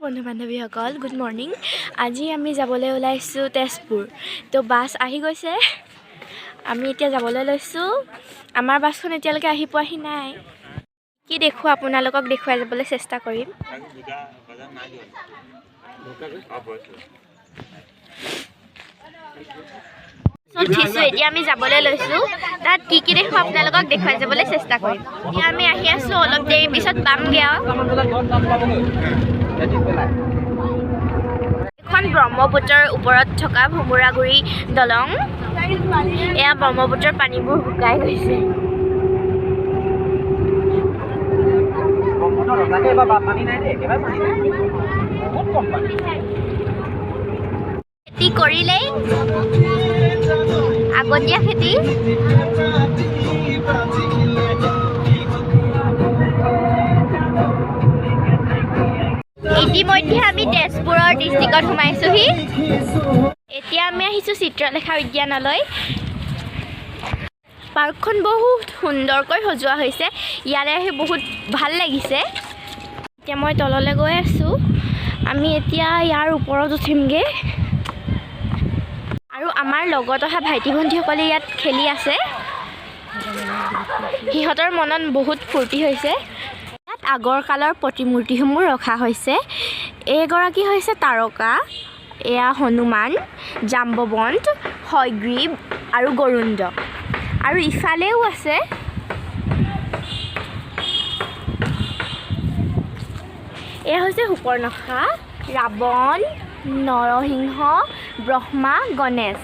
বন্ধু বান্ধৱীসকল good morning. আজি আমি যাবলৈ ওলাইছোঁ তেজপুৰ। তো বাছ আহি গৈছে, আমি এতিয়া যাবলৈ লৈছোঁ। আমাৰ বাছখন এতিয়ালৈকে আহি পোৱাহি নাই। কি দেখোঁ আপোনালোকক দেখুৱাই যাবলৈ চেষ্টা কৰিম। উঠিছোঁ, এতিয়া আমি যাবলৈ লৈছোঁ। তাত কি দেখোঁ আপোনালোকক দেখুৱাই যাবলৈ চেষ্টা কৰিম। এতিয়া আমি আহি আছোঁ, অলপ দেৰি পিছত পামগৈ আৰু। এখন ব্ৰহ্মপুত্ৰৰ ওপৰত থকা ভোমোৰাগুৰি দলং। এয়া ব্ৰহ্মপুত্ৰৰ পানীবোৰ শুকাই গৈছে। খেতি কৰিলেই আগতীয়া খেতি। ইতিমধ্যে আমি তেজপুৰৰ ডিষ্ট্ৰিক্টত সোমাইছোঁহি। এতিয়া আমি আহিছোঁ চিত্ৰলেখা উদ্যানলৈ। পাৰ্কখন বহুত সুন্দৰকৈ সজোৱা হৈছে, ইয়ালৈ আহি বহুত ভাল লাগিছে। এতিয়া মই তললৈ গৈ আছোঁ, আমি এতিয়া ইয়াৰ ওপৰত উঠিমগৈ। আৰু আমাৰ লগত অহা ভাইটি ভণ্টিসকলে ইয়াত খেলি আছে, সিহঁতৰ মনত বহুত ফূৰ্তি হৈছে। ইয়াত আগৰ কালৰ প্ৰতিমূৰ্তিসমূহ ৰখা হৈছে। এইগৰাকী হৈছে তাৰকা, এয়া হনুমান, জাম্বৱন্ত, হয়গ্ৰীৱ আৰু গৰুণ্ড। আৰু ইফালেও আছে। এয়া হৈছে সুপৰ্ণখা, ৰাৱণ, নৰসিংহ, ব্ৰহ্মা, গণেশ।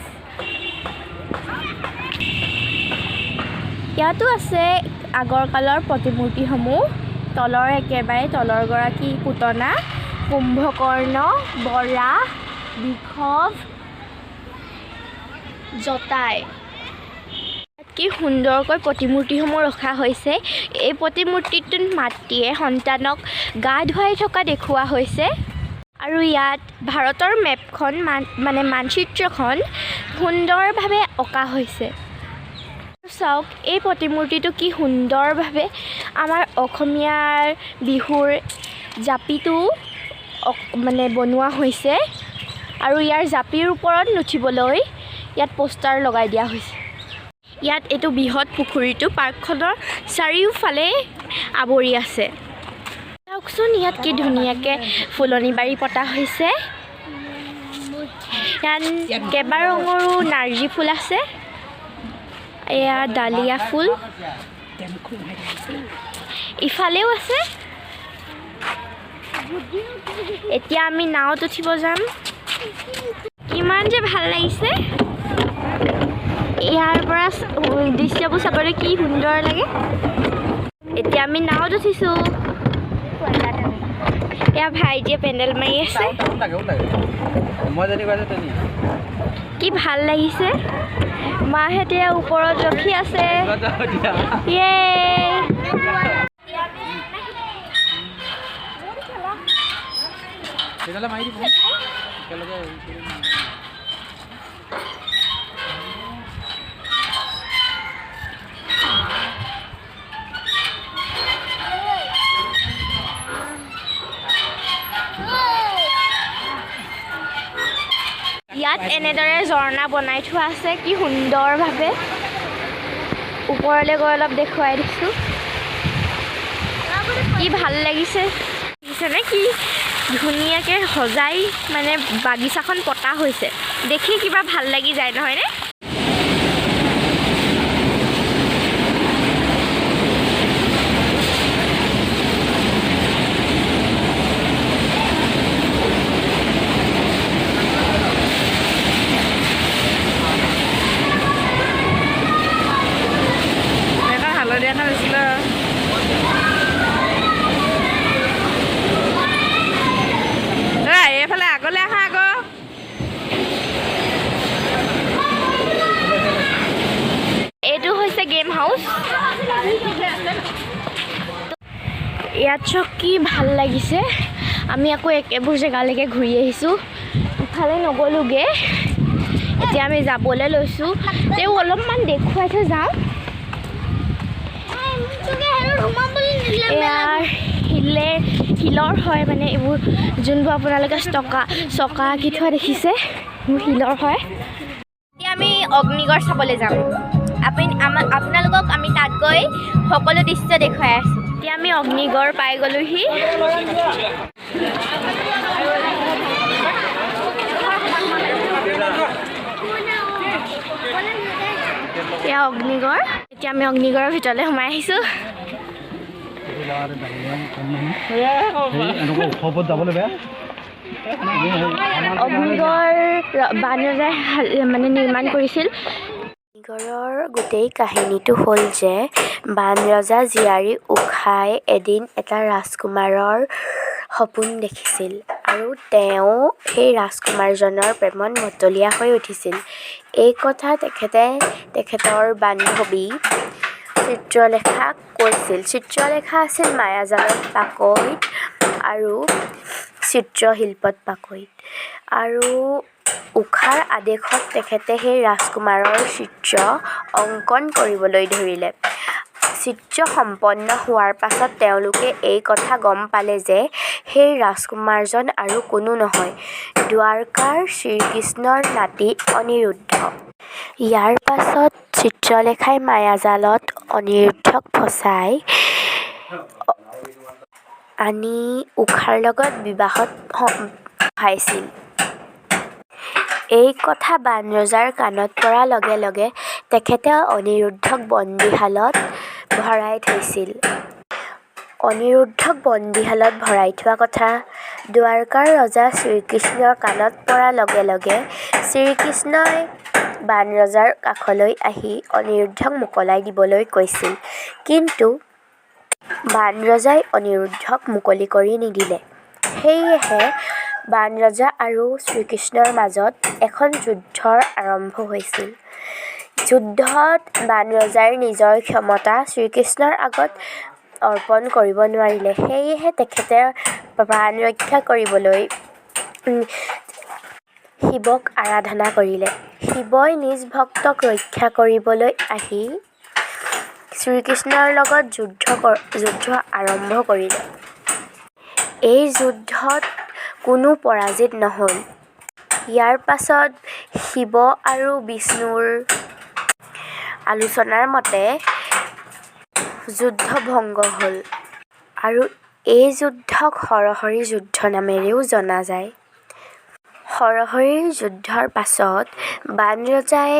ইয়াতো আছে আগৰ কালৰ প্ৰতিমূৰ্তিসমূহ। তলৰ একেবাৰে তলৰ গৰাকী পুতনা, কুম্ভকৰ্ণ, বৰাহ, বৃষভ, জটাই। কি সুন্দৰকৈ প্ৰতিমূৰ্তিসমূহ ৰখা হৈছে। এই প্ৰতিমূৰ্তিটোত মাতৃয়ে সন্তানক গা ধুৱাই থকা দেখুওৱা হৈছে। আৰু ইয়াত ভাৰতৰ মেপখন মানে মানচিত্ৰখন সুন্দৰভাৱে অঁকা হৈছে। চাওক, এই প্ৰতিমূৰ্তিটো কি সুন্দৰভাৱে আমাৰ অসমীয়াৰ বিহুৰ জাপিটো মানে বনোৱা হৈছে। আৰু ইয়াৰ জাপিৰ ওপৰত নুঠিবলৈ ইয়াত পোষ্টাৰ লগাই দিয়া হৈছে। ইয়াত এইটো বৃহৎ পুখুৰীটো পাৰ্কখনৰ চাৰিওফালে আৱৰি আছে। চাওকচোন, ইয়াত কি ধুনীয়াকৈ ফুলনি বাৰী পতা হৈছে। ইয়াত কেইবা ৰঙৰো নাৰ্জী ফুল আছে। এয়া ডালিয়া ফুল, ইফালেও আছে। এতিয়া আমি নাৱত উঠিব যাম। কিমান যে ভাল লাগিছে, ইয়াৰ পৰা দৃশ্যবোৰ চাবলৈ কি সুন্দৰ লাগে। এতিয়া আমি নাৱত উঠিছোঁ। এয়া ভাইটিয়ে পেণ্ডেল মাৰি আছে, কি ভাল লাগিছে। মাহঁতে ওপৰত ৰখি আছে। ইয়াত এনেদৰে ঝৰ্ণা বনাই থোৱা আছে, কি সুন্দৰভাৱে। ওপৰলৈ গৈ অলপ দেখুৱাই দিছোঁ, কি ভাল লাগিছে। দেখিছেনে কি ধুনীয়াকৈ সজাই মানে বাগিচাখন পতা হৈছে। দেখি কিবা ভাল লাগি যায়, নহয়নে? এইফালে আগলৈ আহা আকৌ। এইটো হৈছে গেম হাউচ। ইয়াত চব কি ভাল লাগিছে। আমি আকৌ একেবোৰ জেগালৈকে ঘূৰি আহিছোঁ, ইফালে নগ'লোগৈ। এতিয়া আমি যাবলৈ লৈছোঁ, তেওঁ অলপমান দেখুৱাই থৈ যাওঁ। শিলৰ হয় মানে এইবোৰ যোনবোৰ আপোনালোকে চকা আঁকি থোৱা দেখিছে এইবোৰ শিলৰ হয়। এতিয়া আমি অগ্নিগড় চাবলৈ যাম। আপোনালোকক আমি তাত গৈ সকলো দৃশ্য দেখুৱাই আছোঁ। এতিয়া আমি অগ্নিগড় পাই গ'লোহি। এয়া অগ্নিগড়। এতিয়া আমি অগ্নিগড়ৰ ভিতৰলৈ সোমাই আহিছোঁ। অগ্নিগড় বানৰজাই মানে নিৰ্মাণ কৰিছিল। অগ্নিগড়ৰ গোটেই কাহিনীটো হ'ল যে বানৰজা জীয়াৰী উষাই এদিন এটা ৰাজকুমাৰৰ সপোন দেখিছিল আৰু তেওঁ সেই ৰাজকুমাৰজনৰ প্ৰেমত মতলীয়া হৈ উঠিছিল। এই কথা তেখেতৰ বান্ধৱী চিত্ৰলেখাক কৈছিল। চিত্ৰলেখা আছিল মায়াজালত পাকৈত আৰু চিত্ৰশিল্পত পাকৈত। আৰু উষাৰ আদেশত তেখেতে সেই ৰাজকুমাৰৰ চিত্ৰ অংকন কৰিবলৈ ধৰিলে। চিত্ৰ সম্পন্ন হোৱাৰ পাছত তেওঁলোকে এই কথা গম পালে যে সেই ৰাজকুমাৰজন আৰু কোনো নহয়, দ্বাৰকাৰ শ্ৰীকৃষ্ণৰ নাতি অনিৰুদ্ধ। ইয়াৰ পাছত চিত্ৰলেখাই মায়াজালত অনিৰুদ্ধক ফচাই আনি উষাৰ লগত বিবাহত বহাইছিল। এই কথা বানৰজাৰ কাণত পৰাৰ লগে লগে তেখেতে অনিৰুদ্ধক বন্দীশালত ভৰাই থৈছিল। অনিৰুদ্ধক বন্দীশালত ভৰাই থোৱা কথা দ্বাৰকাৰ ৰজা শ্ৰীকৃষ্ণৰ কাণত পৰাৰ লগে লগে শ্ৰীকৃষ্ণই বানৰজাৰ কাষলৈ আহি অনিৰুদ্ধক মোকলাই দিবলৈ কৈছিল। কিন্তু বানৰজাই অনিৰুদ্ধক মুকলি কৰি নিদিলে। সেয়েহে বানৰজা আৰু শ্ৰীকৃষ্ণৰ মাজত এখন যুদ্ধৰ আৰম্ভ হৈছিল। যুদ্ধত বানৰজাই নিজৰ ক্ষমতা শ্ৰীকৃষ্ণৰ আগত অৰ্পণ কৰিব নোৱাৰিলে। সেয়েহে তেখেতে প্ৰাণ ৰক্ষা কৰিবলৈ শিৱক আৰাধনা কৰিলে। শিৱই নিজ ভক্তক ৰক্ষা কৰিবলৈ আহি শ্ৰীকৃষ্ণৰ লগত যুদ্ধ আৰম্ভ কৰিলে। এই যুদ্ধত কোনো পৰাজিত নহ'ল। ইয়াৰ পাছত শিৱ আৰু বিষ্ণুৰ আলোচনাৰ মতে যুদ্ধ ভংগ হ'ল আৰু এই যুদ্ধক হৰহৰি যুদ্ধ নামেৰেও জনা যায়। হৰহৰিৰ যুদ্ধৰ পাছত বানৰজাই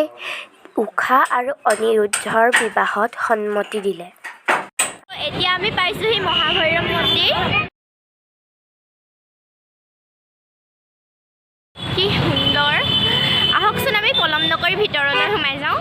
উষা আৰু অনিৰুদ্ধৰ বিবাহত সন্মতি দিলে। এতিয়া আমি পাইছোঁহি মহাভৈৰৱ মন্দিৰ। কি সুন্দৰ। আহকচোন আমি পলম নকৰি ভিতৰলৈ সোমাই যাওঁ।